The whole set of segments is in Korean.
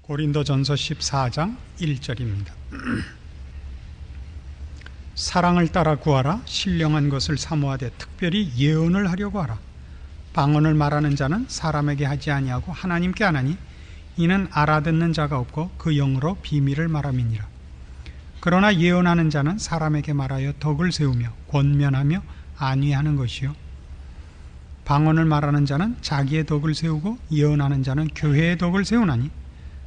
고린도전서 14장 1절입니다. 사랑을 따라 구하라. 신령한 것을 사모하되 특별히 예언을 하려고 하라. 방언을 말하는 자는 사람에게 하지 아니하고 하나님께 하나니 이는 알아듣는 자가 없고 그 영으로 비밀을 말함이니라. 그러나 예언하는 자는 사람에게 말하여 덕을 세우며 권면하며 안위하는 것이요, 방언을 말하는 자는 자기의 덕을 세우고 예언하는 자는 교회의 덕을 세우나니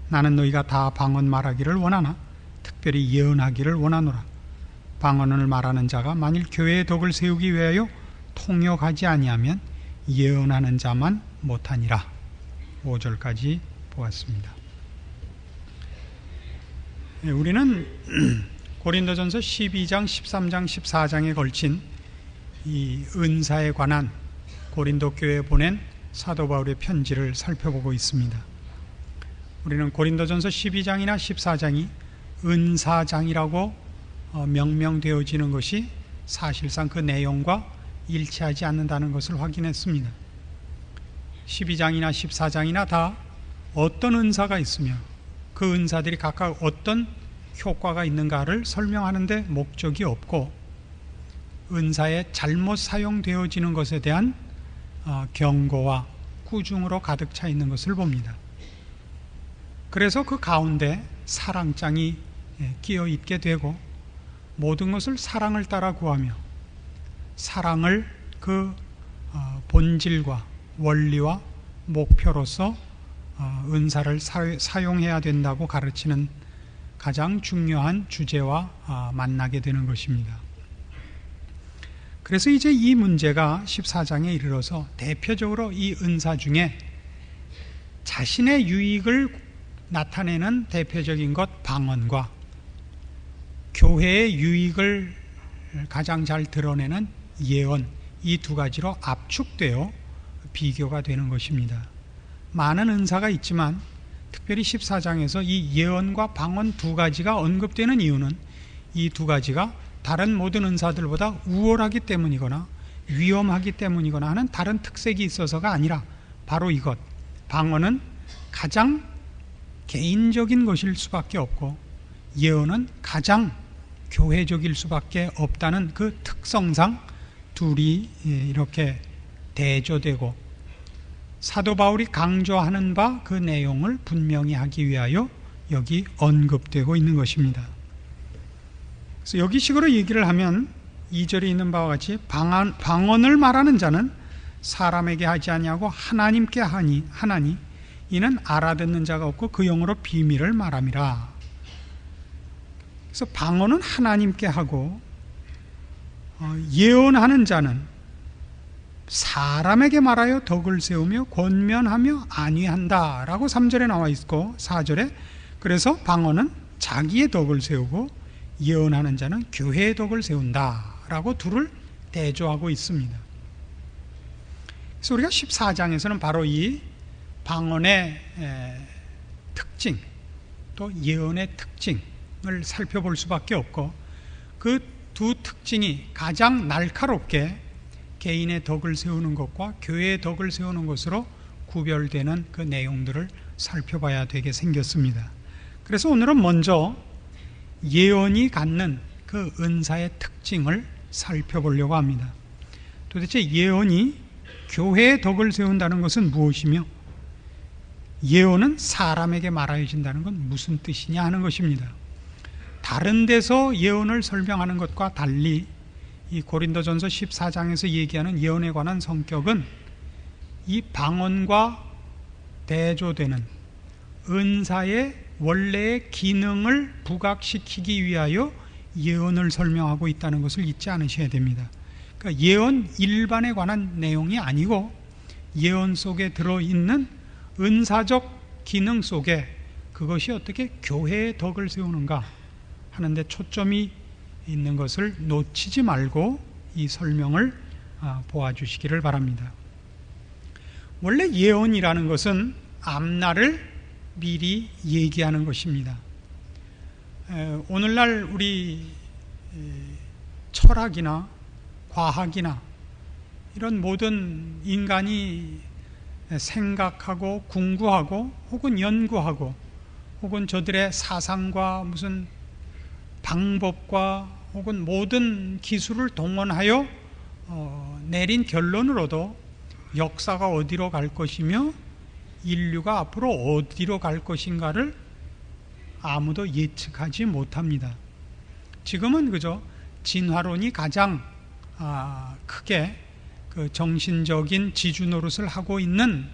나는 너희가 다 방언 말하기를 원하나 특별히 예언하기를 원하노라. 방언을 말하는 자가 만일 교회의 덕을 세우기 위하여 통역하지 아니하면 예언하는 자만 못하니라. 5절까지 보았습니다. 우리는 고린도전서 12장, 13장, 14장에 걸친 이 은사에 관한 고린도 교회에 보낸 사도 바울의 편지를 살펴보고 있습니다. 우리는 고린도전서 12장이나 14장이 은사장이라고 명명되어지는 것이 사실상 그 내용과 일치하지 않는다는 것을 확인했습니다. 12장이나 14장이나 다 어떤 은사가 있으며 그 은사들이 각각 어떤 효과가 있는가를 설명하는 데 목적이 없고 은사에 잘못 사용되어지는 것에 대한 경고와 꾸중으로 가득 차 있는 것을 봅니다. 그래서 그 가운데 사랑장이 끼어 있게 되고 모든 것을 사랑을 따라 구하며 사랑을 그 본질과 원리와 목표로서 은사를 사용해야 된다고 가르치는 가장 중요한 주제와 만나게 되는 것입니다. 그래서 이제 이 문제가 14장에 이르러서 대표적으로 이 은사 중에 자신의 유익을 나타내는 대표적인 것 방언과 교회의 유익을 가장 잘 드러내는 예언, 이 두 가지로 압축되어 비교가 되는 것입니다. 많은 은사가 있지만 특별히 14장에서 이 예언과 방언 두 가지가 언급되는 이유는 이 두 가지가 다른 모든 은사들보다 우월하기 때문이거나 위험하기 때문이거나 하는 다른 특색이 있어서가 아니라 바로 이것, 방언은 가장 개인적인 것일 수밖에 없고 예언은 가장 교회적일 수밖에 없다는 그 특성상 둘이 이렇게 대조되고 사도 바울이 강조하는 바 그 내용을 분명히 하기 위하여 여기 언급되고 있는 것입니다. 그래서 여기 식으로 얘기를 하면 2절에 있는 바와 같이 방언을 말하는 자는 사람에게 하지 아니하고 하나님께 하나니 이는 알아듣는 자가 없고 그 영으로 비밀을 말함이라. 그래서 방언은 하나님께 하고 예언하는 자는 사람에게 말하여 덕을 세우며 권면하며 안위한다 라고 3절에 나와 있고 4절에 그래서 방언은 자기의 덕을 세우고 예언하는 자는 교회의 덕을 세운다 라고 둘을 대조하고 있습니다. 그래서 우리가 14장에서는 바로 이 방언의 특징 또 예언의 특징을 살펴볼 수밖에 없고 그 두 특징이 가장 날카롭게 개인의 덕을 세우는 것과 교회의 덕을 세우는 것으로 구별되는 그 내용들을 살펴봐야 되게 생겼습니다. 그래서 오늘은 먼저 예언이 갖는 그 은사의 특징을 살펴보려고 합니다. 도대체 예언이 교회의 덕을 세운다는 것은 무엇이며 예언은 사람에게 말하여진다는 건 무슨 뜻이냐 하는 것입니다. 다른 데서 예언을 설명하는 것과 달리 이 고린도전서 14장에서 얘기하는 예언에 관한 성격은 이 방언과 대조되는 은사의 원래의 기능을 부각시키기 위하여 예언을 설명하고 있다는 것을 잊지 않으셔야 됩니다. 그러니까 예언 일반에 관한 내용이 아니고 예언 속에 들어있는 은사적 기능 속에 그것이 어떻게 교회의 덕을 세우는가 하는데 초점이 있는 것을 놓치지 말고 이 설명을 보아주시기를 바랍니다. 원래 예언이라는 것은 앞날을 미리 얘기하는 것입니다. 오늘날 우리 철학이나 과학이나 이런 모든 인간이 생각하고 궁구하고 혹은 연구하고 혹은 저들의 사상과 무슨 방법과 혹은 모든 기술을 동원하여 내린 결론으로도 역사가 어디로 갈 것이며 인류가 앞으로 어디로 갈 것인가를 아무도 예측하지 못합니다. 지금은 그저 진화론이 가장 크게 그 정신적인 지주 노릇을 하고 있는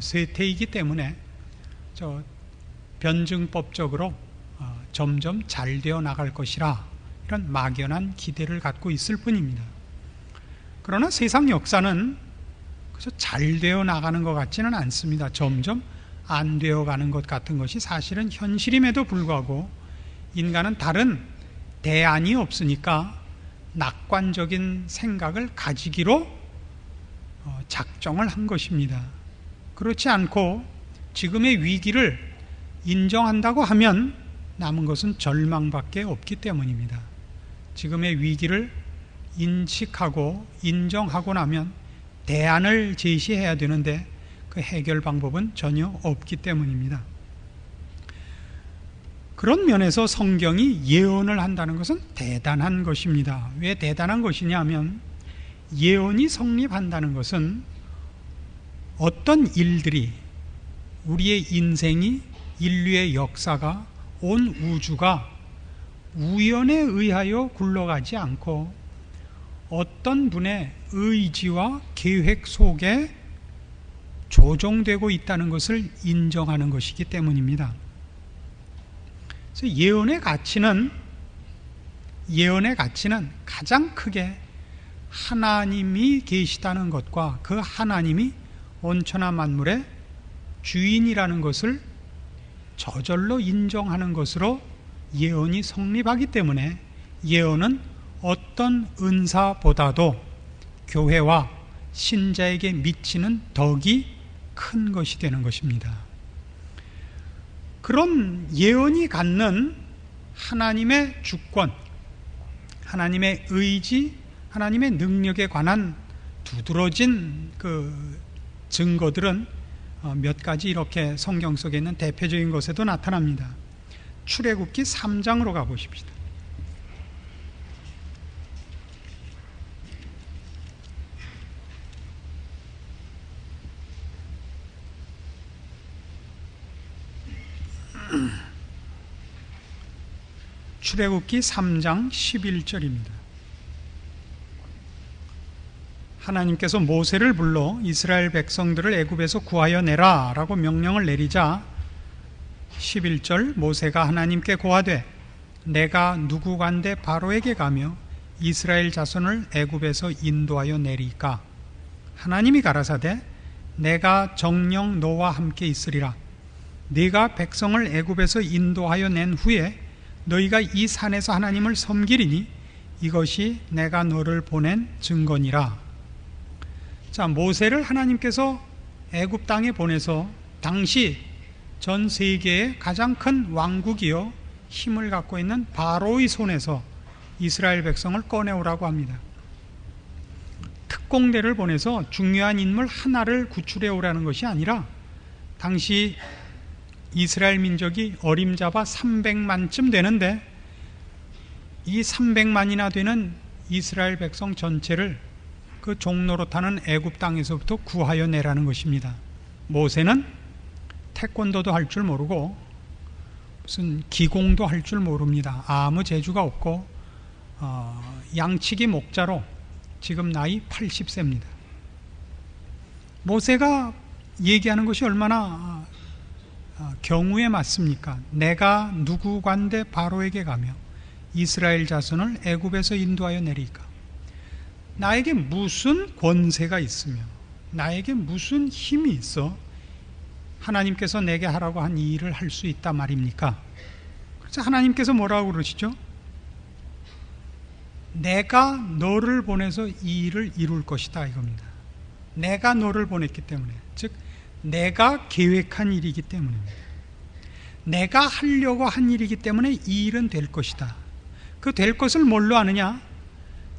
세태이기 때문에 변증법적으로 점점 잘 되어 나갈 것이라 이런 막연한 기대를 갖고 있을 뿐입니다. 그러나 세상 역사는 그래서 잘 되어 나가는 것 같지는 않습니다. 점점 안 되어 가는 것 같은 것이 사실은 현실임에도 불구하고 인간은 다른 대안이 없으니까 낙관적인 생각을 가지기로 작정을 한 것입니다. 그렇지 않고 지금의 위기를 인정한다고 하면 남은 것은 절망밖에 없기 때문입니다. 지금의 위기를 인식하고 인정하고 나면 대안을 제시해야 되는데 그 해결 방법은 전혀 없기 때문입니다. 그런 면에서 성경이 예언을 한다는 것은 대단한 것입니다. 왜 대단한 것이냐 하면 예언이 성립한다는 것은 어떤 일들이 우리의 인생이 인류의 역사가 온 우주가 우연에 의하여 굴러가지 않고 어떤 분의 의지와 계획 속에 조종되고 있다는 것을 인정하는 것이기 때문입니다. 그래서 예언의 가치는 가장 크게 하나님이 계시다는 것과 그 하나님이 온천하 만물의 주인이라는 것을 저절로 인정하는 것으로 예언이 성립하기 때문에 예언은 어떤 은사보다도 교회와 신자에게 미치는 덕이 큰 것이 되는 것입니다. 그런 예언이 갖는 하나님의 주권, 하나님의 의지, 하나님의 능력에 관한 두드러진 그 증거들은 몇 가지 이렇게 성경 속에 있는 대표적인 것에도 나타납니다. 출애굽기 3장으로 가보십시다. 출애굽기 3장 11절입니다. 하나님께서 모세를 불러 이스라엘 백성들을 애굽에서 구하여 내라 라고 명령을 내리자 11절 모세가 하나님께 고하되 내가 누구간데 바로에게 가며 이스라엘 자손을 애굽에서 인도하여 내리까 하나님이 가라사대 내가 정녕 너와 함께 있으리라 네가 백성을 애굽에서 인도하여 낸 후에 너희가 이 산에서 하나님을 섬기리니 이것이 내가 너를 보낸 증거니라. 자, 모세를 하나님께서 애굽 땅에 보내서 당시 전 세계의 가장 큰 왕국이요 힘을 갖고 있는 바로의 손에서 이스라엘 백성을 꺼내오라고 합니다. 특공대를 보내서 중요한 인물 하나를 구출해 오라는 것이 아니라 당시 이스라엘 민족이 어림잡아 300만쯤 되는데 이 300만이나 되는 이스라엘 백성 전체를 그 종노릇하는 애굽 땅에서부터 구하여 내라는 것입니다. 모세는 태권도도 할 줄 모르고 무슨 기공도 할 줄 모릅니다. 아무 재주가 없고 양치기 목자로 지금 나이 80세입니다. 모세가 얘기하는 것이 얼마나 경우에 맞습니까? 내가 누구간데 바로에게 가며 이스라엘 자손을 애굽에서 인도하여 내리까 나에게 무슨 권세가 있으며 나에게 무슨 힘이 있어 하나님께서 내게 하라고 한 이 일을 할 수 있단 말입니까? 그래서 하나님께서 뭐라고 그러시죠? 내가 너를 보내서 이 일을 이룰 것이다 이겁니다. 내가 너를 보냈기 때문에, 즉 내가 계획한 일이기 때문입니다. 내가 하려고 한 일이기 때문에 이 일은 될 것이다. 그 될 것을 뭘로 아느냐?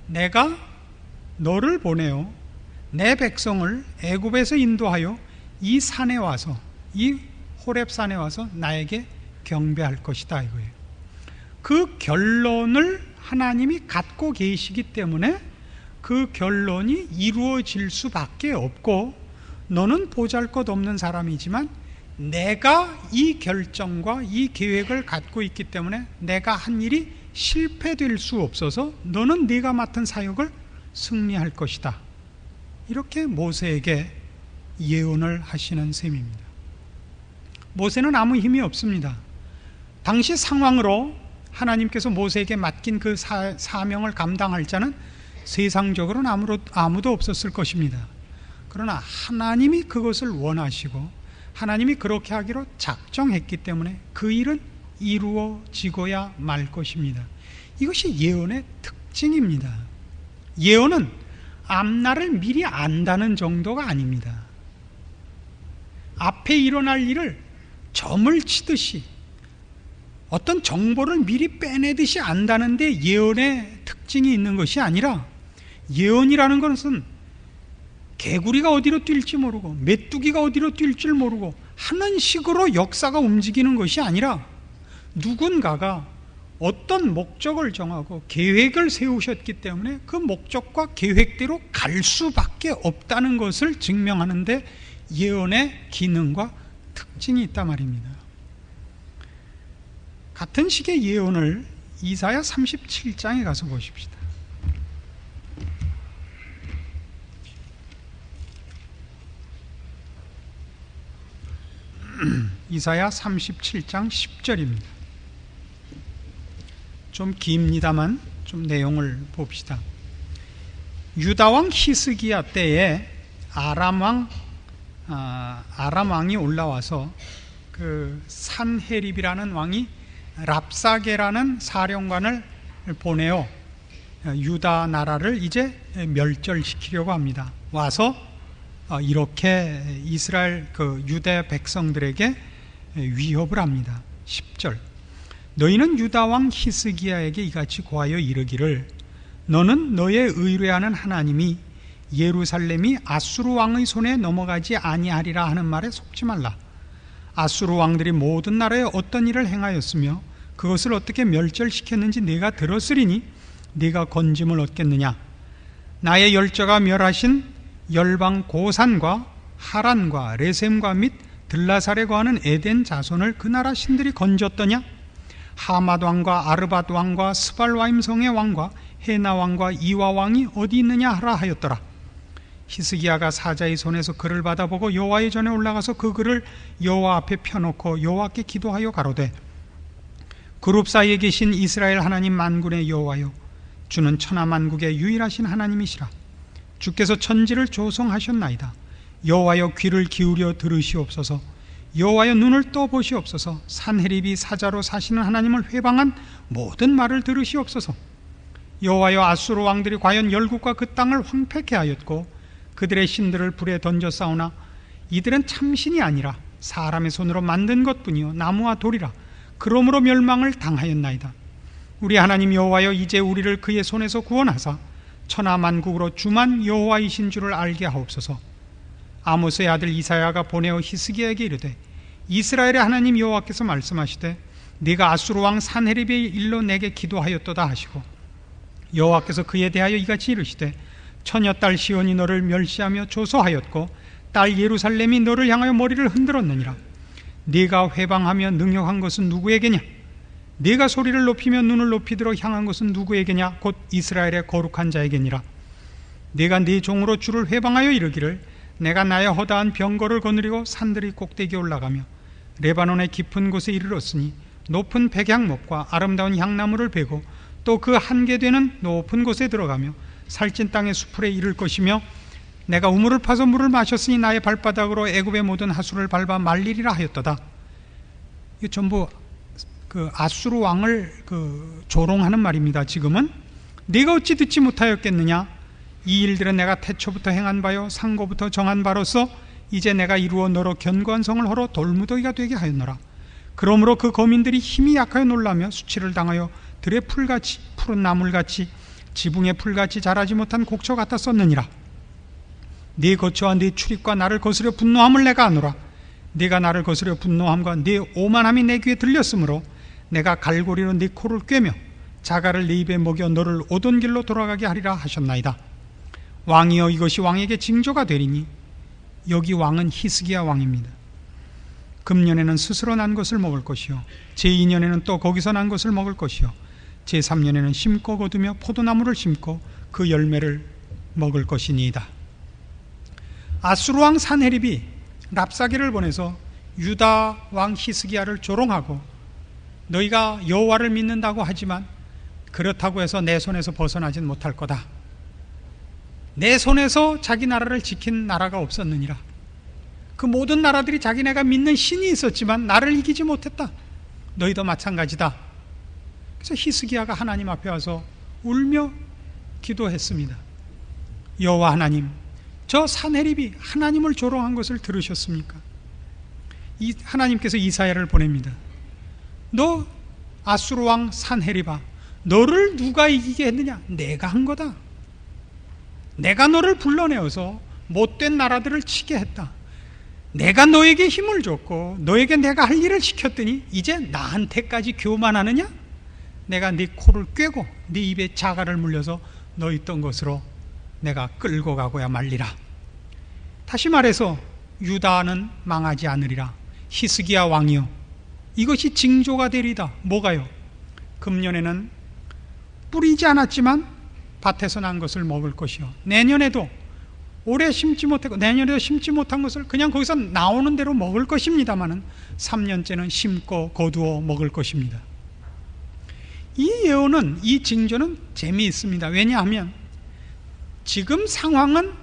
내가 너를 보내어 내 백성을 애굽에서 인도하여 이 산에 와서 이 호렙산에 와서 나에게 경배할 것이다 이거예요. 그 결론을 하나님이 갖고 계시기 때문에 그 결론이 이루어질 수밖에 없고, 너는 보잘것없는 사람이지만 내가 이 결정과 이 계획을 갖고 있기 때문에 내가 한 일이 실패될 수 없어서 너는 네가 맡은 사역을 승리할 것이다. 이렇게 모세에게 예언을 하시는 셈입니다. 모세는 아무 힘이 없습니다. 당시 상황으로 하나님께서 모세에게 맡긴 그 사명을 감당할 자는 세상적으로는 아무도 없었을 것입니다. 그러나 하나님이 그것을 원하시고 하나님이 그렇게 하기로 작정했기 때문에 그 일은 이루어지고야 말 것입니다. 이것이 예언의 특징입니다. 예언은 앞날을 미리 안다는 정도가 아닙니다. 앞에 일어날 일을 점을 치듯이 어떤 정보를 미리 빼내듯이 안다는데 예언의 특징이 있는 것이 아니라, 예언이라는 것은 개구리가 어디로 뛸지 모르고 메뚜기가 어디로 뛸지 모르고 하는 식으로 역사가 움직이는 것이 아니라, 누군가가 어떤 목적을 정하고 계획을 세우셨기 때문에 그 목적과 계획대로 갈 수밖에 없다는 것을 증명하는데 예언의 기능과 특징이 있단 말입니다. 같은 식의 예언을 이사야 37장에 가서 보십시다. 이사야 37장 10절입니다. 좀 깁니다만 좀 내용을 봅시다. 유다왕 히스기야 때에 아람왕이 올라와서 그 산헤립이라는 왕이 랍사게라는 사령관을 보내어 유다 나라를 이제 멸절시키려고 합니다. 와서 이렇게 이스라엘 그 유대 백성들에게 위협을 합니다. 10절. 너희는 유다 왕 히스기야에게 이같이 고하여 이르기를, 너는 너의 의뢰하는 하나님이 예루살렘이 아수르 왕의 손에 넘어가지 아니하리라 하는 말에 속지 말라. 아수르 왕들이 모든 나라에 어떤 일을 행하였으며 그것을 어떻게 멸절시켰는지 네가 들었으리니 네가 건짐을 얻겠느냐. 나의 열조가 멸하신 열방 고산과 하란과 레셈과 및 들라살에 거하는 에덴 자손을 그 나라 신들이 건졌더냐. 하맛 왕과 아르밧 왕과 스발와임 성의 왕과 헤나 왕과 이와 왕이 어디 있느냐 하라 하였더라. 히스기야가 사자의 손에서 글을 받아보고 여호와의 전에 올라가서 그 글을 여호와 앞에 펴놓고 여호와께 기도하여 가로되, 그룹 사이에 계신 이스라엘 하나님 만군의 여호와여, 주는 천하만국의 유일하신 하나님이시라. 주께서 천지를 조성하셨나이다. 여호와여 귀를 기울여 들으시옵소서. 여호와여 눈을 떠 보시옵소서. 산헤립이 사자로 사시는 하나님을 회방한 모든 말을 들으시옵소서. 여호와여 아수르 왕들이 과연 열국과 그 땅을 황폐케 하였고 그들의 신들을 불에 던져 싸우나 이들은 참신이 아니라 사람의 손으로 만든 것뿐이요 나무와 돌이라. 그러므로 멸망을 당하였나이다. 우리 하나님 여호와여, 이제 우리를 그의 손에서 구원하사 천하만국으로 주만 여호와이신 줄을 알게 하옵소서. 아모스의 아들 이사야가 보내어 히스기야에게 이르되, 이스라엘의 하나님 여호와께서 말씀하시되 네가 아수르 왕 산헤립의 일로 내게 기도하였도다 하시고, 여호와께서 그에 대하여 이같이 이르시되, 처녀딸 시온이 너를 멸시하며 조소하였고 딸 예루살렘이 너를 향하여 머리를 흔들었느니라. 네가 회방하며 능욕한 것은 누구에게냐? 네가 소리를 높이며 눈을 높이들어 향한 것은 누구에게냐? 곧 이스라엘의 거룩한 자에게니라. 네가 네 종으로 주를 회방하여 이르기를, 내가 나의 허다한 병거를 거느리고 산들이 꼭대기에 올라가며 레바논의 깊은 곳에 이르렀으니 높은 백향목과 아름다운 향나무를 베고 또 그 한계되는 높은 곳에 들어가며 살찐 땅의 수풀에 이를 것이며, 내가 우물을 파서 물을 마셨으니 나의 발바닥으로 애굽의 모든 하수를 밟아 말리리라 하였도다. 이게 전부 그 아수르 왕을 조롱하는 말입니다. 지금은 네가 어찌 듣지 못하였겠느냐? 이 일들은 내가 태초부터 행한 바요 상고부터 정한 바로서 이제 내가 이루어 너로 견고한 성을 헐어 돌무더기가 되게 하였노라. 그러므로 그 거민들이 힘이 약하여 놀라며 수치를 당하여 들의 풀같이 푸른 나물같이 지붕의 풀같이 자라지 못한 곡초 같았었느니라. 네 거처와 네 출입과 나를 거스려 분노함을 내가 아노라. 네가 나를 거스려 분노함과 네 오만함이 내 귀에 들렸으므로 내가 갈고리로 네 코를 꿰며 자갈을 네 입에 먹여 너를 오던 길로 돌아가게 하리라 하셨나이다. 왕이여, 이것이 왕에게 징조가 되리니 여기 왕은 히스기야 왕입니다. 금년에는 스스로 난 것을 먹을 것이요 제2년에는 또 거기서 난 것을 먹을 것이요 제3년에는 심고 거두며 포도나무를 심고 그 열매를 먹을 것이니이다. 아수르 왕 산헤립이 랍사게를 보내서 유다 왕 히스기야를 조롱하고 너희가 여호와를 믿는다고 하지만 그렇다고 해서 내 손에서 벗어나진 못할 거다. 내 손에서 자기 나라를 지킨 나라가 없었느니라. 그 모든 나라들이 자기네가 믿는 신이 있었지만 나를 이기지 못했다. 너희도 마찬가지다. 그래서 히스기야가 하나님 앞에 와서 울며 기도했습니다. 여호와 하나님, 저 산헤립이 하나님을 조롱한 것을 들으셨습니까? 하나님께서 이사야를 보냅니다. 너 아수르 왕 산헤립아, 너를 누가 이기게 했느냐? 내가 한 거다. 내가 너를 불러내어서 못된 나라들을 치게 했다. 내가 너에게 힘을 줬고 너에게 내가 할 일을 시켰더니 이제 나한테까지 교만하느냐? 내가 네 코를 꿰고 네 입에 자갈을 물려서 너 있던 곳으로 내가 끌고 가고야 말리라. 다시 말해서 유다는 망하지 않으리라. 히스기야 왕이요, 이것이 징조가 되리다. 뭐가요? 금년에는 뿌리지 않았지만 밭에서 난 것을 먹을 것이요 내년에도 올해 심지 못하고 내년에도 심지 못한 것을 그냥 거기서 나오는 대로 먹을 것입니다마는 3년째는 심고 거두어 먹을 것입니다. 이 예언은, 이 징조는 재미있습니다. 왜냐하면 지금 상황은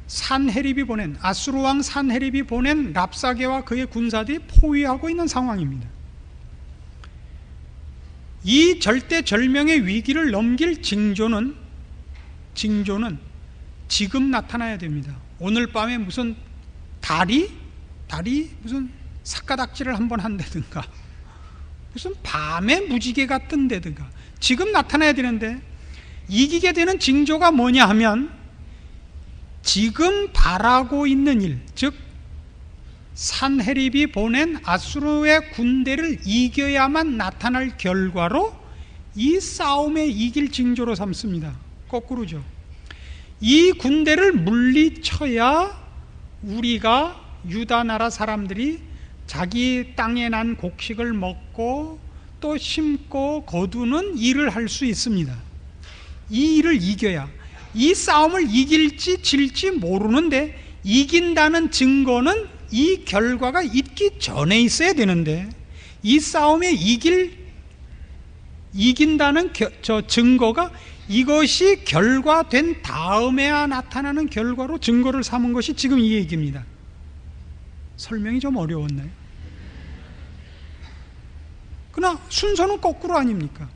산헤립이 보낸, 아수르 왕 산헤립이 보낸 랍사게와 그의 군사들이 포위하고 있는 상황입니다. 이 절대절명의 위기를 넘길 징조는 지금 나타나야 됩니다. 오늘 밤에 무슨 달이 무슨 삿가닥질을 한번 한다든가 무슨 밤에 무지개가 뜬다든가 지금 나타나야 되는데, 이기게 되는 징조가 뭐냐 하면 지금 바라고 있는 일, 즉 산헤립이 보낸 아수르의 군대를 이겨야만 나타날 결과로 이 싸움에 이길 징조로 삼습니다. 거꾸로죠. 이 군대를 물리쳐야 우리가 유다 나라 사람들이 자기 땅에 난 곡식을 먹고 또 심고 거두는 일을 할 수 있습니다. 이 일을 이겨야, 이 싸움을 이길지 질지 모르는데 이긴다는 증거는 이 결과가 있기 전에 있어야 되는데, 이 싸움에 이긴다는 저 증거가 이것이 결과된 다음에야 나타나는 결과로 증거를 삼은 것이 지금 이 얘기입니다. 설명이 좀 어려웠나요? 그러나 순서는 거꾸로 아닙니까?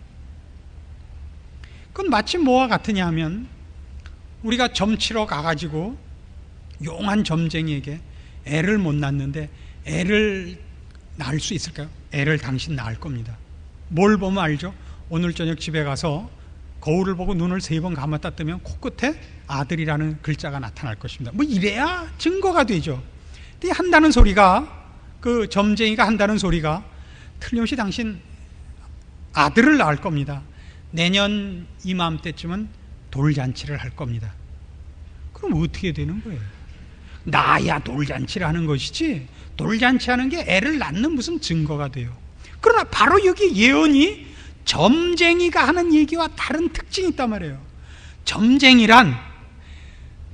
그건 마치 뭐와 같으냐 하면 우리가 점치러 가가지고 용한 점쟁이에게 애를 못 낳는데 애를 낳을 수 있을까요? 애를 당신 낳을 겁니다. 뭘 보면 알죠? 오늘 저녁 집에 가서 거울을 보고 눈을 3번 감았다 뜨면 코끝에 아들이라는 글자가 나타날 것입니다. 뭐 이래야 증거가 되죠. 근데 한다는 소리가, 그 점쟁이가 한다는 소리가 틀림없이 당신 아들을 낳을 겁니다. 내년 이맘때쯤은 돌잔치를 할 겁니다. 그럼 어떻게 되는 거예요? 나야 돌잔치를 하는 것이지 돌잔치 하는 게 애를 낳는 무슨 증거가 돼요. 그러나 바로 여기 예언이 점쟁이가 하는 얘기와 다른 특징이 있단 말이에요. 점쟁이란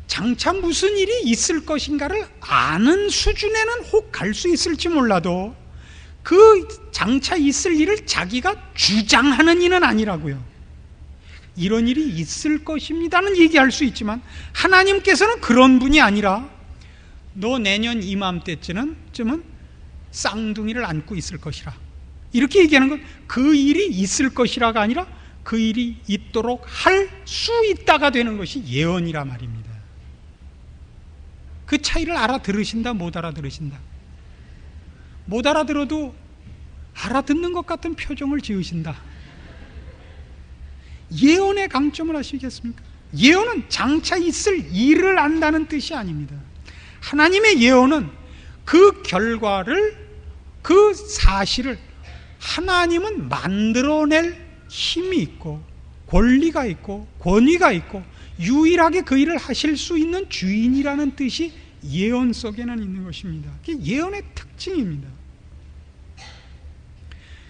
장차 무슨 일이 있을 것인가를 아는 수준에는 혹 갈 수 있을지 몰라도 그 장차 있을 일을 자기가 주장하는 이는 아니라고요. 이런 일이 있을 것입니다는 얘기할 수 있지만 하나님께서는 그런 분이 아니라 너 내년 이맘때쯤은 쌍둥이를 안고 있을 것이라, 이렇게 얘기하는 건 그 일이 있을 것이라가 아니라 그 일이 있도록 할 수 있다가 되는 것이 예언이라 말입니다. 그 차이를 알아들으신다, 못 알아들으신다? 못 알아들어도 알아듣는 것 같은 표정을 지으신다. 예언의 강점을 아시겠습니까? 예언은 장차 있을 일을 안다는 뜻이 아닙니다. 하나님의 예언은 그 결과를, 그 사실을 하나님은 만들어낼 힘이 있고 권리가 있고 권위가 있고 유일하게 그 일을 하실 수 있는 주인이라는 뜻이 예언 속에는 있는 것입니다. 그게 예언의 특징입니다.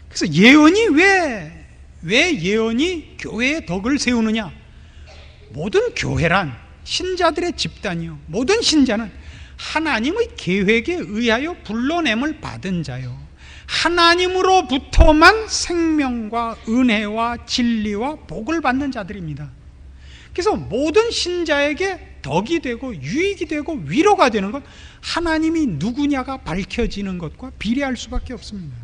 그래서 예언이 왜 예언이 교회의 덕을 세우느냐? 모든 교회란 신자들의 집단이요, 모든 신자는 하나님의 계획에 의하여 불러냄을 받은 자요, 하나님으로부터만 생명과 은혜와 진리와 복을 받는 자들입니다. 그래서 모든 신자에게 덕이 되고 유익이 되고 위로가 되는 것, 하나님이 누구냐가 밝혀지는 것과 비례할 수밖에 없습니다.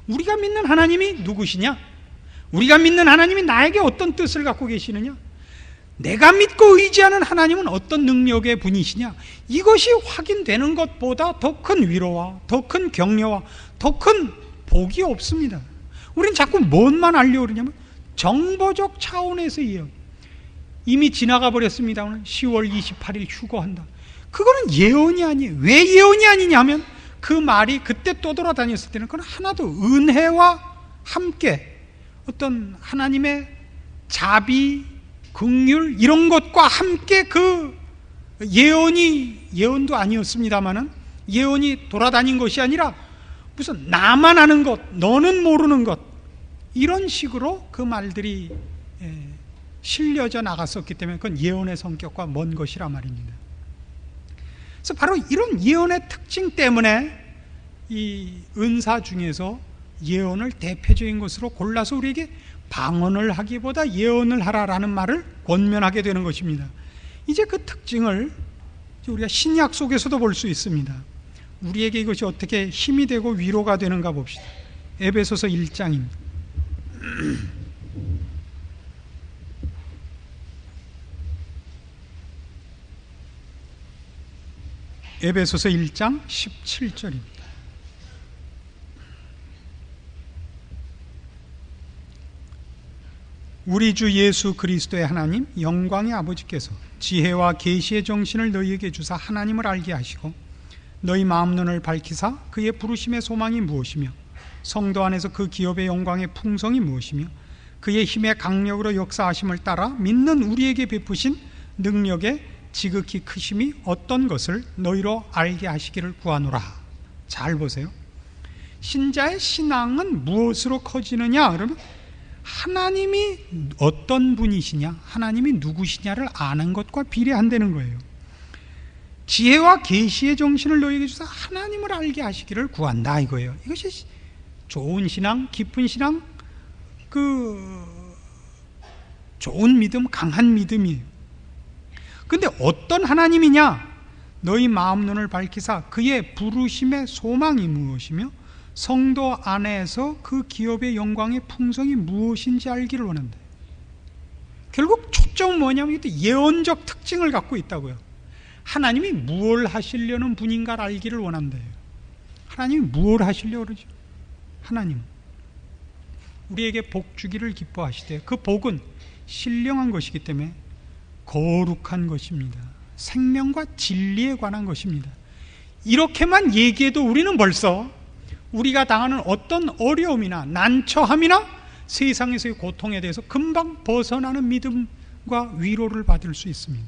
우리가 믿는 하나님이 누구시냐? 우리가 믿는 하나님이 나에게 어떤 뜻을 갖고 계시느냐? 내가 믿고 의지하는 하나님은 어떤 능력의 분이시냐? 이것이 확인되는 것보다 더 큰 위로와 더 큰 격려와 더 큰 복이 없습니다. 우린 자꾸 뭔만 알려고 그러냐면 정보적 차원에서예요. 이미 지나가 버렸습니다. 오늘 10월 28일 휴거한다. 그거는 예언이 아니에요. 왜 예언이 아니냐면 그 말이 그때 떠돌아다녔을 때는 그건 하나도 은혜와 함께 어떤 하나님의 자비, 긍휼 이런 것과 함께 그 예언도 아니었습니다마는 예언이 돌아다닌 것이 아니라 무슨 나만 아는 것, 너는 모르는 것, 이런 식으로 그 말들이 실려져 나갔었기 때문에 그건 예언의 성격과 먼 것이라 말입니다. 그래서 바로 이런 예언의 특징 때문에 이 은사 중에서 예언을 대표적인 것으로 골라서 우리에게 방언을 하기보다 예언을 하라라는 말을 권면하게 되는 것입니다. 이제 그 특징을 우리가 신약 속에서도 볼 수 있습니다. 우리에게 이것이 어떻게 힘이 되고 위로가 되는가 봅시다. 에베소서 1장입니다. 에베소서 1장 17절입니다. 우리 주 예수 그리스도의 하나님 영광의 아버지께서 지혜와 계시의 정신을 너희에게 주사 하나님을 알게 하시고 너희 마음 눈을 밝히사 그의 부르심의 소망이 무엇이며 성도 안에서 그 기업의 영광의 풍성이 무엇이며 그의 힘의 강력으로 역사하심을 따라 믿는 우리에게 베푸신 능력의 지극히 크심이 어떤 것을 너희로 알게 하시기를 구하노라. 잘 보세요. 신자의 신앙은 무엇으로 커지느냐? 그러면 하나님이 어떤 분이시냐, 하나님이 누구시냐를 아는 것과 비례한다는 거예요. 지혜와 계시의 정신을 너희에게 주사 하나님을 알게 하시기를 구한다 이거예요. 이것이 좋은 신앙, 깊은 신앙, 좋은 믿음, 강한 믿음이에요. 근데 어떤 하나님이냐? 너희 마음 눈을 밝히사 그의 부르심의 소망이 무엇이며 성도 안에서 그 기업의 영광의 풍성이 무엇인지 알기를 원한다. 결국 초점은 뭐냐면 이것도 예언적 특징을 갖고 있다고요. 하나님이 무엇을 하시려는 분인가를 알기를 원한대요. 하나님이 무엇을 하시려고 그러죠? 하나님 우리에게 복 주기를 기뻐하시되 그 복은 신령한 것이기 때문에 거룩한 것입니다. 생명과 진리에 관한 것입니다. 이렇게만 얘기해도 우리는 벌써 우리가 당하는 어떤 어려움이나 난처함이나 세상에서의 고통에 대해서 금방 벗어나는 믿음과 위로를 받을 수 있습니다.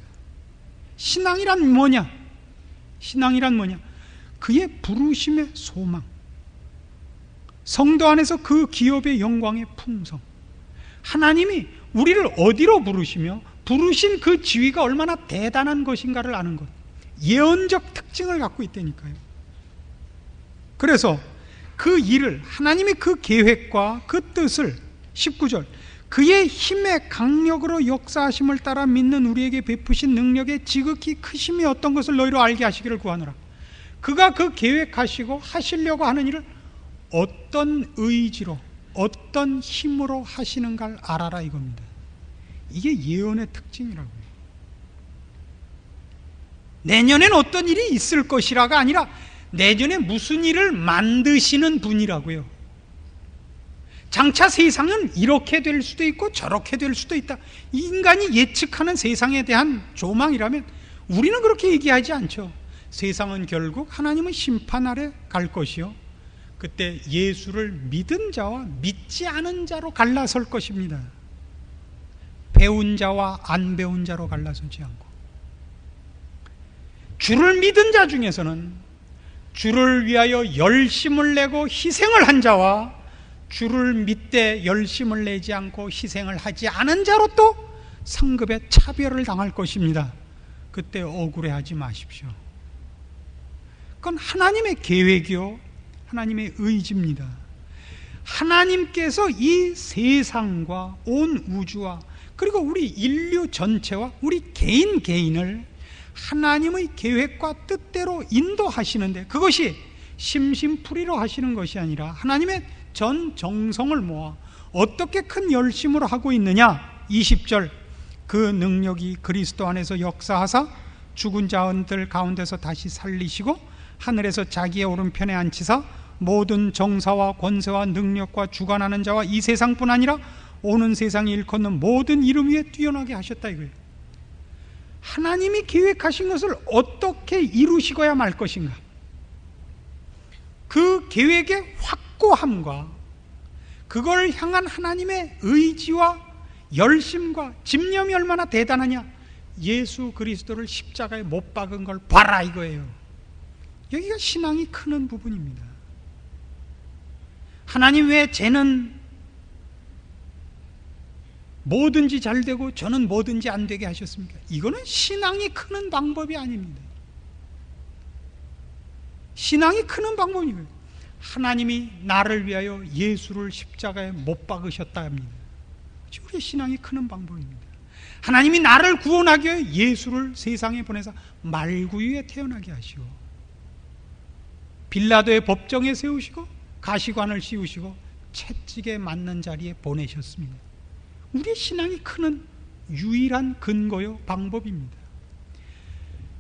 신앙이란 뭐냐? 신앙이란 뭐냐? 그의 부르심의 소망, 성도 안에서 그 기업의 영광의 풍성, 하나님이 우리를 어디로 부르시며 부르신 그 지위가 얼마나 대단한 것인가를 아는 것, 예언적 특징을 갖고 있다니까요. 그래서 그 일을, 하나님의 그 계획과 그 뜻을 19절 그의 힘의 강력으로 역사하심을 따라 믿는 우리에게 베푸신 능력의 지극히 크심이 어떤 것을 너희로 알게 하시기를 구하노라. 그가 그 계획하시고 하시려고 하는 일을 어떤 의지로 어떤 힘으로 하시는가를 알아라 이겁니다. 이게 예언의 특징이라고요. 내년엔 어떤 일이 있을 것이라가 아니라 내년에 무슨 일을 만드시는 분이라고요. 장차 세상은 이렇게 될 수도 있고 저렇게 될 수도 있다. 인간이 예측하는 세상에 대한 조망이라면 우리는 그렇게 얘기하지 않죠. 세상은 결국 하나님의 심판 아래 갈 것이요, 그때 예수를 믿은 자와 믿지 않은 자로 갈라설 것입니다. 배운 자와 안 배운 자로 갈라서지 않고, 주를 믿은 자 중에서는 주를 위하여 열심을 내고 희생을 한 자와 주를 믿되 열심을 내지 않고 희생을 하지 않은 자로 또 상급의 차별을 당할 것입니다. 그때 억울해하지 마십시오. 그건 하나님의 계획이요, 하나님의 의지입니다. 하나님께서 이 세상과 온 우주와 그리고 우리 인류 전체와 우리 개인을 하나님의 계획과 뜻대로 인도하시는데, 그것이 심심풀이로 하시는 것이 아니라 하나님의 전 정성을 모아 어떻게 큰 열심으로 하고 있느냐. 20절, 그 능력이 그리스도 안에서 역사하사 죽은 자들 가운데서 다시 살리시고 하늘에서 자기의 오른편에 앉히사 모든 정사와 권세와 능력과 주관하는 자와 이 세상뿐 아니라 오는 세상이 일컫는 모든 이름 위에 뛰어나게 하셨다 이거예요. 하나님이 계획하신 것을 어떻게 이루시고야 말 것인가, 그 계획의 확고함과 그걸 향한 하나님의 의지와 열심과 집념이 얼마나 대단하냐. 예수 그리스도를 십자가에 못 박은 걸 봐라 이거예요. 여기가 신앙이 크는 부분입니다. 하나님 왜 쟤는 뭐든지 잘 되고 저는 뭐든지 안 되게 하셨습니까? 이거는 신앙이 크는 방법이 아닙니다. 신앙이 크는 방법이고요, 하나님이 나를 위하여 예수를 십자가에 못 박으셨다 합니다. 우리의 신앙이 크는 방법입니다. 하나님이 나를 구원하기 위해 예수를 세상에 보내서 말구유에 태어나게 하시고 빌라도의 법정에 세우시고 가시관을 씌우시고 채찍에 맞는 자리에 보내셨습니다. 우리의 신앙이 크는 유일한 근거요 방법입니다.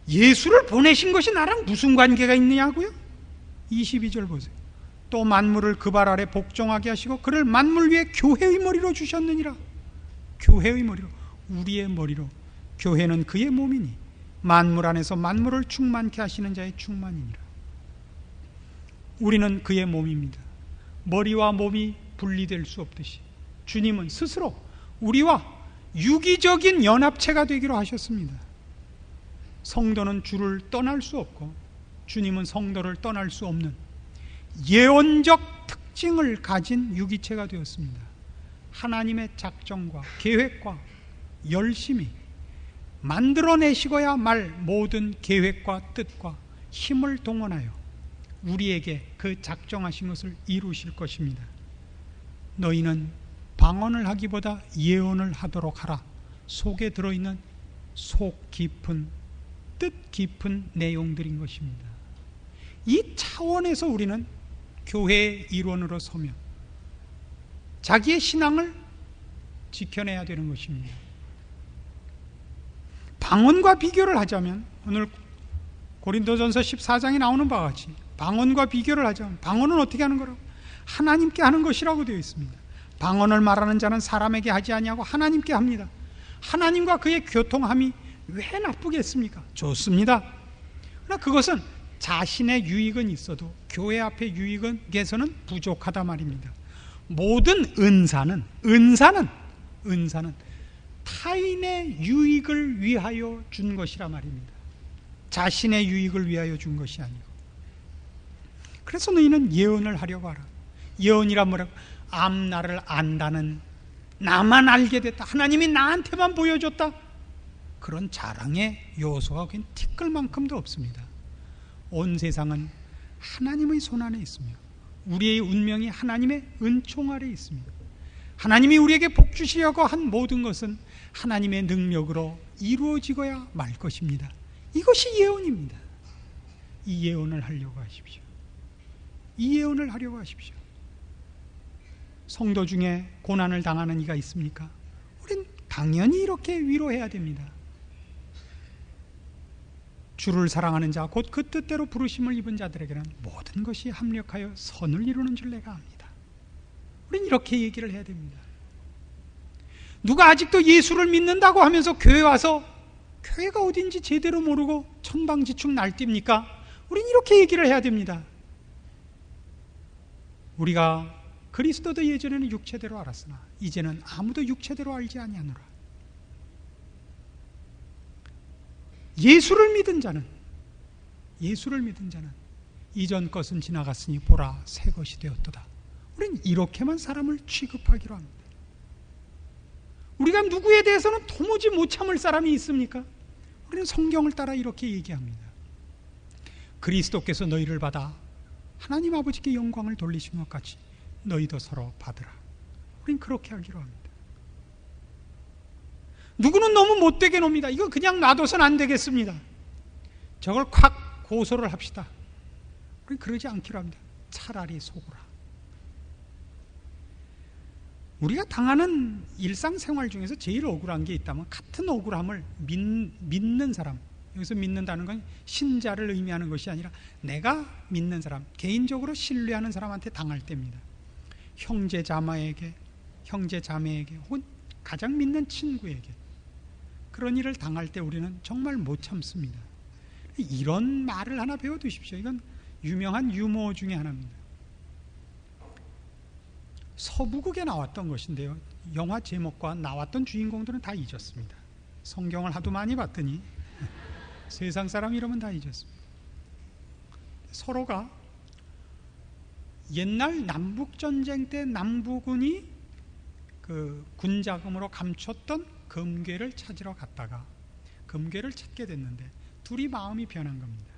예수를 보내신 것이 나랑 무슨 관계가 있느냐고요? 22절 보세요. 또 만물을 그 발 아래 복종하게 하시고 그를 만물 위에 교회의 머리로 주셨느니라. 교회의 머리로, 우리의 머리로. 교회는 그의 몸이니 만물 안에서 만물을 충만케 하시는 자의 충만이니라. 우리는 그의 몸입니다. 머리와 몸이 분리될 수 없듯이 주님은 스스로 우리와 유기적인 연합체가 되기로 하셨습니다. 성도는 주를 떠날 수 없고 주님은 성도를 떠날 수 없는 예언적 특징을 가진 유기체가 되었습니다. 하나님의 작정과 계획과 열심히 만들어내시고야 말 모든 계획과 뜻과 힘을 동원하여 우리에게 그 작정하신 것을 이루실 것입니다. 너희는 방언을 하기보다 예언을 하도록 하라. 속에 들어있는 속 깊은 뜻 깊은 내용들인 것입니다. 이 차원에서 우리는 교회의 일원으로 서며 자기의 신앙을 지켜내야 되는 것입니다. 방언과 비교를 하자면 오늘 고린도전서 14장에 나오는 바와 같이 방언과 비교를 하자면 방언은 어떻게 하는 거라고? 하나님께 하는 것이라고 되어 있습니다. 방언을 말하는 자는 사람에게 하지 아니하고 하나님께 합니다. 하나님과 그의 교통함이 왜 나쁘겠습니까? 좋습니다. 그러나 그것은 자신의 유익은 있어도 교회 앞의 유익에서는 부족하다 말입니다. 모든 은사는 타인의 유익을 위하여 준 것이라 말입니다. 자신의 유익을 위하여 준 것이 아니고. 그래서 너희는 예언을 하려고 하라. 예언이란 뭐라고? 앞날을 안다는, 나만 알게 됐다, 하나님이 나한테만 보여줬다, 그런 자랑의 요소가 그냥 티끌만큼도 없습니다. 온 세상은 하나님의 손 안에 있으며 우리의 운명이 하나님의 은총 아래 있습니다. 하나님이 우리에게 복 주시려고 한 모든 것은 하나님의 능력으로 이루어지고야 말 것입니다. 이것이 예언입니다. 이 예언을 하려고 하십시오. 이 예언을 하려고 하십시오. 성도 중에 고난을 당하는 이가 있습니까? 우린 당연히 이렇게 위로해야 됩니다. 주를 사랑하는 자, 곧 그 뜻대로 부르심을 입은 자들에게는 모든 것이 합력하여 선을 이루는 줄 내가 압니다. 우린 이렇게 얘기를 해야 됩니다. 누가 아직도 예수를 믿는다고 하면서 교회 와서 교회가 어딘지 제대로 모르고 천방지축 날뛰입니까? 우린 이렇게 얘기를 해야 됩니다. 우리가 그리스도도 예전에는 육체대로 알았으나 이제는 아무도 육체대로 알지 아니하노라. 예수를 믿은 자는 이전 것은 지나갔으니 보라 새 것이 되었도다. 우리는 이렇게만 사람을 취급하기로 합니다. 우리가 누구에 대해서는 도무지 못 참을 사람이 있습니까? 우리는 성경을 따라 이렇게 얘기합니다. 그리스도께서 너희를 받아 하나님 아버지께 영광을 돌리신 것 같이 너희도 서로 받으라. 우린 그렇게 하기로 합니다. 누구는 너무 못되게 놉니다. 이거 그냥 놔둬서는 안 되겠습니다. 저걸 콱 고소를 합시다. 우린 그러지 않기로 합니다. 차라리 속으라. 우리가 당하는 일상생활 중에서 제일 억울한 게 있다면 같은 억울함을 믿는 사람, 여기서 믿는다는 건 신자를 의미하는 것이 아니라 내가 믿는 사람, 개인적으로 신뢰하는 사람한테 당할 때입니다. 형제 자매에게 혹은 가장 믿는 친구에게 그런 일을 당할 때 우리는 정말 못 참습니다. 이런 말을 하나 배워두십시오. 이건 유명한 유머 중에 하나입니다. 서부극에 나왔던 것인데요, 영화 제목과 나왔던 주인공들은 다 잊었습니다. 성경을 하도 많이 봤더니 세상 사람 이러면 다 잊었습니다. 서로가 옛날 남북전쟁 때 남부군이 그 군자금으로 감췄던 금괴를 찾으러 갔다가 금괴를 찾게 됐는데 둘이 마음이 변한 겁니다.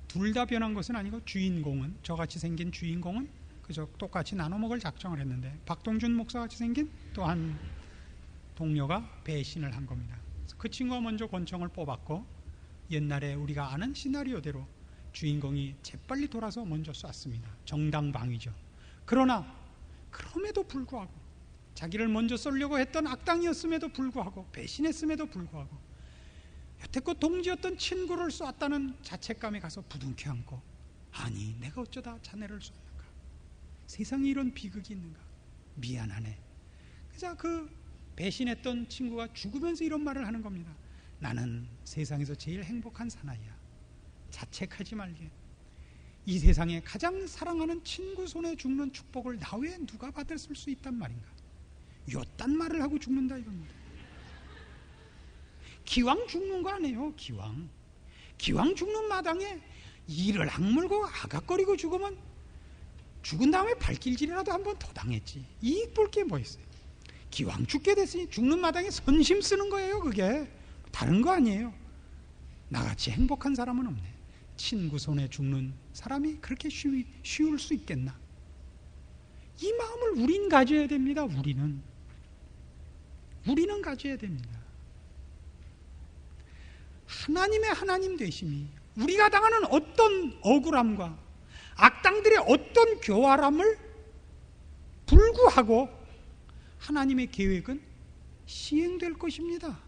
둘 다 변한 것은 아니고 주인공은, 저같이 생긴 주인공은 그저 똑같이 나눠 먹을 작정을 했는데 박동준 목사같이 생긴 또 한 동료가 배신을 한 겁니다. 그 친구가 먼저 권총을 뽑았고 옛날에 우리가 아는 시나리오대로 주인공이 재빨리 돌아서 먼저 쐈습니다. 정당방위죠. 그러나 그럼에도 불구하고 자기를 먼저 쏘려고 했던 악당이었음에도 불구하고 배신했음에도 불구하고 여태껏 동지였던 친구를 쐈다는 자책감에 가서 부둥켜 안고, 아니 내가 어쩌다 자네를 쐈는가, 세상에 이런 비극이 있는가, 미안하네. 그래서 그 배신했던 친구가 죽으면서 이런 말을 하는 겁니다. 나는 세상에서 제일 행복한 사나이야. 자책하지 말게. 이 세상에 가장 사랑하는 친구 손에 죽는 축복을 나 외에 누가 받았을 수 있단 말인가. 요딴 말을 하고 죽는다 이겁니다. 기왕 죽는 거 아니에요. 기왕 죽는 마당에 이를 악물고 아각거리고 죽으면 죽은 다음에 발길질이라도 한 번 더 당했지. 이익 볼 게 뭐 있어요. 기왕 죽게 됐으니 죽는 마당에 선심 쓰는 거예요. 그게 다른 거 아니에요. 나같이 행복한 사람은 없네. 친구 손에 죽는 사람이 그렇게 쉬울 수 있겠나. 이 마음을 우린 가져야 됩니다. 우리는 가져야 됩니다. 하나님의 하나님 되심이 우리가 당하는 어떤 억울함과 악당들의 어떤 교활함을 불구하고 하나님의 계획은 시행될 것입니다.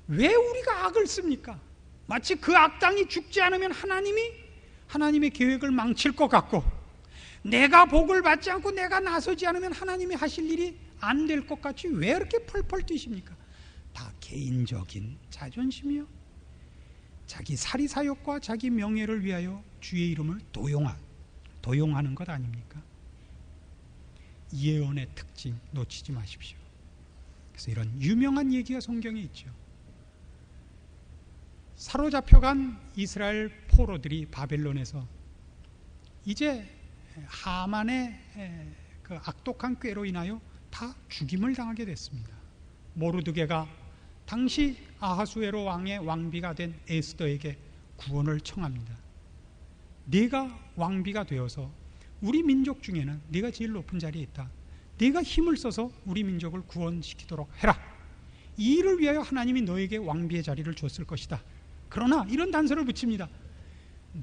왜 우리가 악을 씁니까? 마치 그 악당이 죽지 않으면 하나님의 계획을 망칠 것 같고, 내가 복을 받지 않고 내가 나서지 않으면 하나님이 하실 일이 안 될 것 같이 왜 이렇게 펄펄 뛰십니까? 다 개인적인 자존심이요, 자기 사리사욕과 자기 명예를 위하여 주의 이름을 도용하는 것 아닙니까? 예언의 특징 놓치지 마십시오. 그래서 이런 유명한 얘기가 성경에 있죠. 사로잡혀간 이스라엘 포로들이 바벨론에서 이제 하만의 그 악독한 꾀로 인하여 다 죽임을 당하게 됐습니다. 모르드게가 당시 아하수에로 왕의 왕비가 된 에스더에게 구원을 청합니다. 네가 왕비가 되어서 우리 민족 중에는 네가 제일 높은 자리에 있다. 네가 힘을 써서 우리 민족을 구원시키도록 해라. 이 일을 위하여 하나님이 너에게 왕비의 자리를 줬을 것이다. 그러나 이런 단서를 붙입니다.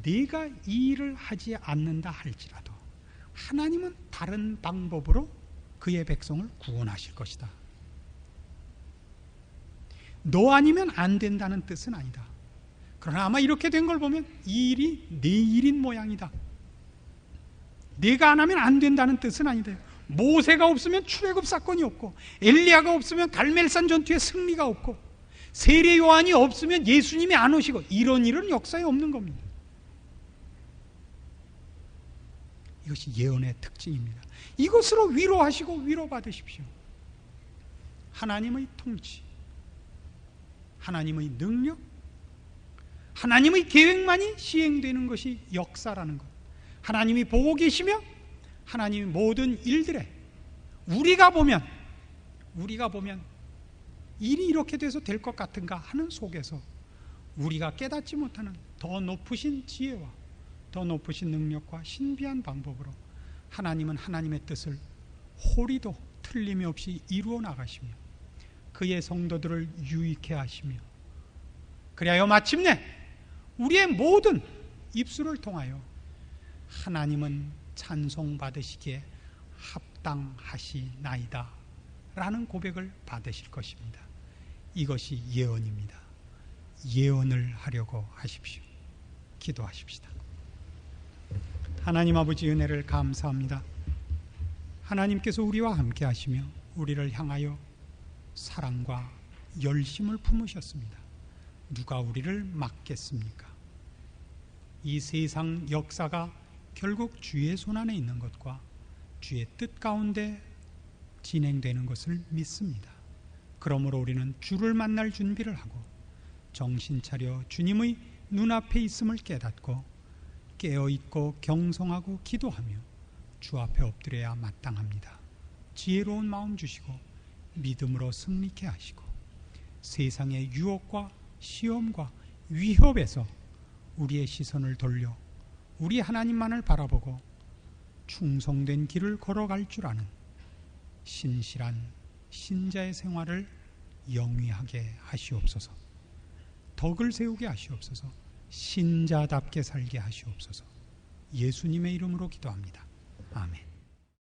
네가 이 일을 하지 않는다 할지라도 하나님은 다른 방법으로 그의 백성을 구원하실 것이다. 너 아니면 안 된다는 뜻은 아니다. 그러나 아마 이렇게 된 걸 보면 이 일이 내 일인 모양이다. 내가 안 하면 안 된다는 뜻은 아니다. 모세가 없으면 출애굽 사건이 없고, 엘리야가 없으면 갈멜산 전투에 승리가 없고, 세례 요한이 없으면 예수님이 안 오시고, 이런 일은 역사에 없는 겁니다. 이것이 예언의 특징입니다. 이것으로 위로하시고 위로받으십시오. 하나님의 통치, 하나님의 능력, 하나님의 계획만이 시행되는 것이 역사라는 것. 하나님이 보고 계시며 하나님이 모든 일들에 우리가 보면 일이 이렇게 돼서 될 것 같은가 하는 속에서 우리가 깨닫지 못하는 더 높으신 지혜와 더 높으신 능력과 신비한 방법으로 하나님은 하나님의 뜻을 호리도 틀림이 없이 이루어 나가시며 그의 성도들을 유익해 하시며, 그리하여 마침내 우리의 모든 입술을 통하여 하나님은 찬송받으시기에 합당하시나이다 라는 고백을 받으실 것입니다. 이것이 예언입니다. 예언을 하려고 하십시오. 기도하십시다. 하나님 아버지, 은혜를 감사합니다. 하나님께서 우리와 함께 하시며 우리를 향하여 사랑과 열심을 품으셨습니다. 누가 우리를 막겠습니까? 이 세상 역사가 결국 주의 손안에 있는 것과 주의 뜻 가운데 진행되는 것을 믿습니다. 그러므로 우리는 주를 만날 준비를 하고 정신 차려 주님의 눈앞에 있음을 깨닫고 깨어있고 경성하고 기도하며 주 앞에 엎드려야 마땅합니다. 지혜로운 마음 주시고 믿음으로 승리케 하시고 세상의 유혹과 시험과 위협에서 우리의 시선을 돌려 우리 하나님만을 바라보고 충성된 길을 걸어갈 줄 아는 신실한 신자의 생활을 영위하게 하시옵소서. 덕을 세우게 하시옵소서. 신자답게 살게 하시옵소서. 예수님의 이름으로 기도합니다. 아멘.